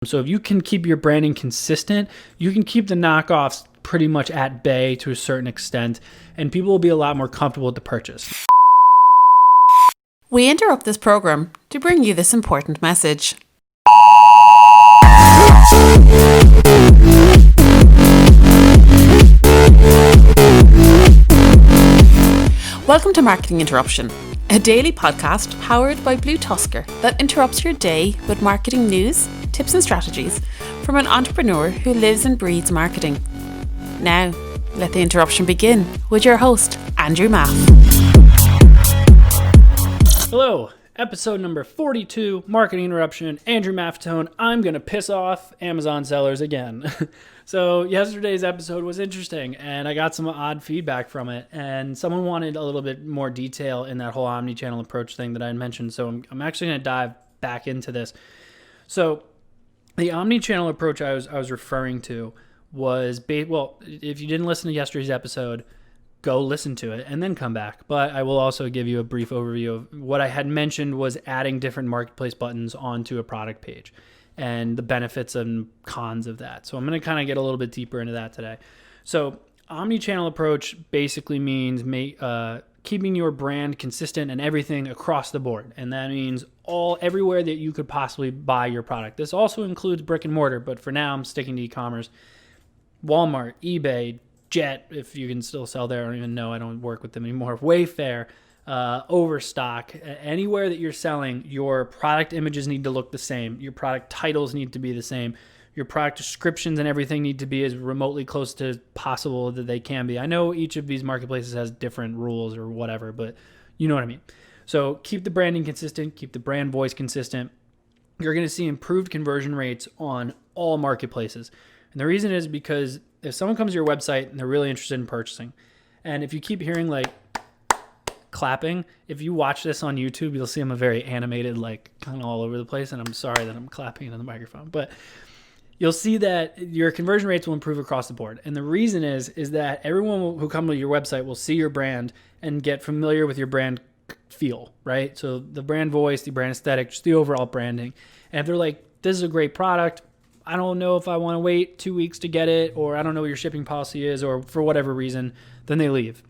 So if you can keep your branding consistent, you can keep the knockoffs pretty much at bay to a certain extent, and people will be a lot more comfortable with the purchase. We interrupt this program to bring you this important message. Welcome to Marketing Interruption, a daily podcast powered by BlueTuskr that interrupts your day with marketing news, tips and strategies from an entrepreneur who lives and breathes marketing. Now, let the interruption begin with your host, Andrew Maff. Hello, episode number 42, Marketing Interruption, Andrew Maff tone. I'm going to piss off Amazon sellers again. So yesterday's episode was interesting, and I got some odd feedback from it, and someone wanted a little bit more detail in that whole omnichannel approach thing that I mentioned, so I'm actually going to dive back into this. So the omnichannel approach I was referring to was, well, if you didn't listen to yesterday's episode, go listen to it and then come back. But I will also give you a brief overview of what I had mentioned was adding different marketplace buttons onto a product page and the benefits and cons of that. So I'm going to kind of get a little bit deeper into that today. So omnichannel approach basically means keeping your brand consistent and everything across the board. And that means everywhere that you could possibly buy your product. This also includes brick and mortar, but for now I'm sticking to e-commerce. Walmart, eBay, Jet, if you can still sell there. I don't even know. I don't work with them anymore. Wayfair, Overstock, anywhere that you're selling, your product images need to look the same. Your product titles need to be the same. Your product descriptions and everything need to be as remotely close to possible that they can be. I know each of these marketplaces has different rules or whatever, but you know what I mean. So keep the branding consistent, keep the brand voice consistent. You're going to see improved conversion rates on all marketplaces. And the reason is because if someone comes to your website and they're really interested in purchasing, and if you keep hearing like clapping, if you watch this on YouTube, you'll see I'm a very animated, like kind of all over the place. And I'm sorry that I'm clapping into the microphone, but you'll see that your conversion rates will improve across the board. And the reason is that everyone who comes to your website will see your brand and get familiar with your brand feel, right? So the brand voice, the brand aesthetic, just the overall branding. And if they're like, this is a great product, I don't know if I want to wait 2 weeks to get it, or I don't know what your shipping policy is, or for whatever reason, then they leave.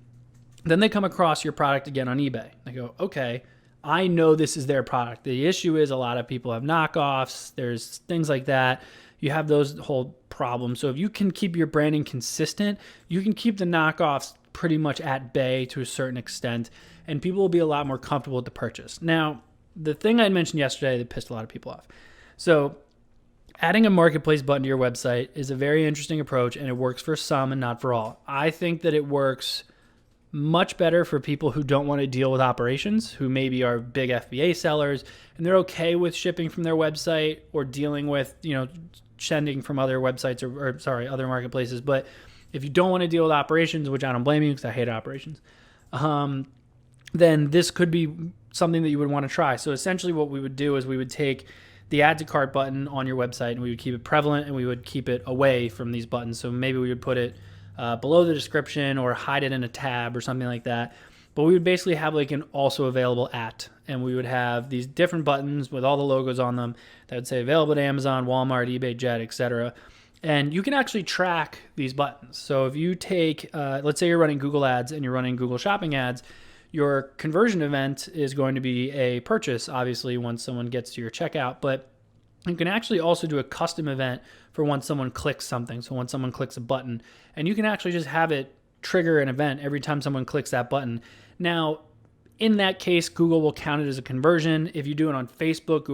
Then they come across your product again on eBay. They go, okay, I know this is their product. The issue is a lot of people have knockoffs. There's things like that. You have those whole problems. So if you can keep your branding consistent, you can keep the knockoffs pretty much at bay to a certain extent, and people will be a lot more comfortable with the purchase. Now, the thing I mentioned yesterday that pissed a lot of people off. So adding a marketplace button to your website is a very interesting approach, and it works for some and not for all. I think that it works much better for people who don't want to deal with operations, who maybe are big FBA sellers, and they're okay with shipping from their website or dealing with, sending from other websites or other marketplaces. But if you don't want to deal with operations, which I don't blame you because I hate operations, then this could be something that you would want to try. So essentially what we would do is we would take the add to cart button on your website and we would keep it prevalent and we would keep it away from these buttons. So maybe we would put it below the description or hide it in a tab or something like that. But we would basically have like an also available at, and we would have these different buttons with all the logos on them that would say available to Amazon, Walmart, eBay, Jet, etc. And you can actually track these buttons. So if you take, let's say you're running Google ads and you're running Google shopping ads, your conversion event is going to be a purchase, obviously, once someone gets to your checkout, but you can actually also do a custom event for when someone clicks something. So when someone clicks a button, and you can actually just have it trigger an event every time someone clicks that button. Now, in that case, Google will count it as a conversion. If you do it on Facebook,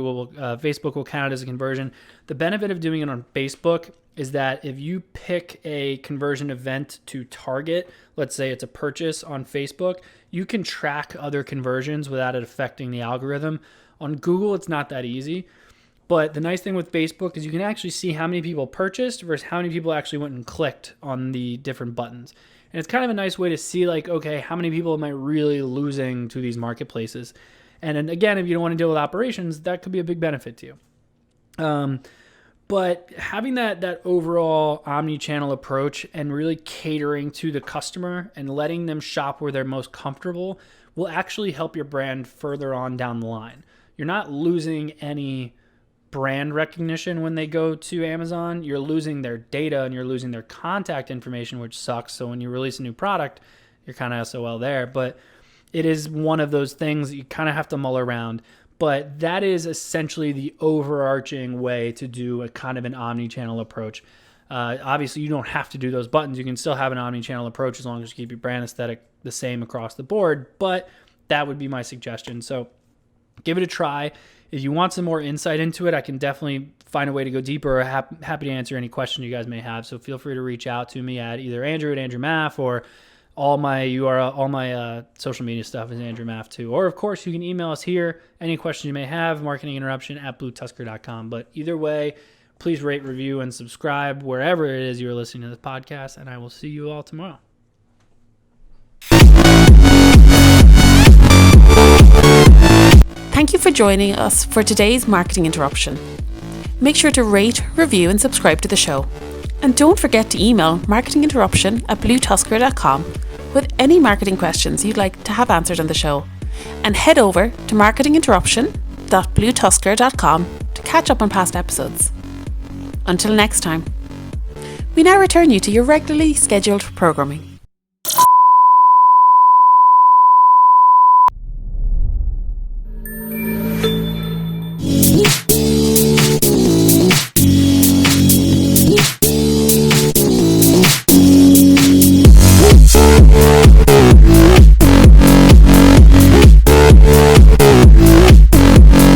Facebook will count it as a conversion. The benefit of doing it on Facebook is that if you pick a conversion event to target, let's say it's a purchase on Facebook, you can track other conversions without it affecting the algorithm. On Google, it's not that easy. But the nice thing with Facebook is you can actually see how many people purchased versus how many people actually went and clicked on the different buttons. And it's kind of a nice way to see like, okay, how many people am I really losing to these marketplaces? And then again, if you don't want to deal with operations, that could be a big benefit to you. But having that overall omni-channel approach and really catering to the customer and letting them shop where they're most comfortable will actually help your brand further on down the line. You're not losing any brand recognition when they go to Amazon. You're losing their data and you're losing their contact information, which sucks. So when you release a new product, you're kind of SOL there. But it is one of those things that you kind of have to mull around. But that is essentially the overarching way to do a kind of an omni-channel approach. Obviously, you don't have to do those buttons. You can still have an omni-channel approach as long as you keep your brand aesthetic the same across the board. But that would be my suggestion. So give it a try. If you want some more insight into it, I can definitely find a way to go deeper. Happy to answer any questions you guys may have. So feel free to reach out to me at either Andrew at Andrew Maff, or all my URL, all my social media stuff is Andrew Maff too. Or of course, you can email us here. Any questions you may have, marketinginterruption@BlueTuskr.com. But either way, please rate, review, and subscribe wherever it is you're listening to this podcast. And I will see you all tomorrow. Thank you for joining us for today's Marketing Interruption. Make sure to rate, review, and subscribe to the show. And don't forget to email marketinginterruption@BlueTuskr.com with any marketing questions you'd like to have answered on the show. And head over to marketinginterruption.bluetuskr.com to catch up on past episodes. Until next time, we now return you to your regularly scheduled programming.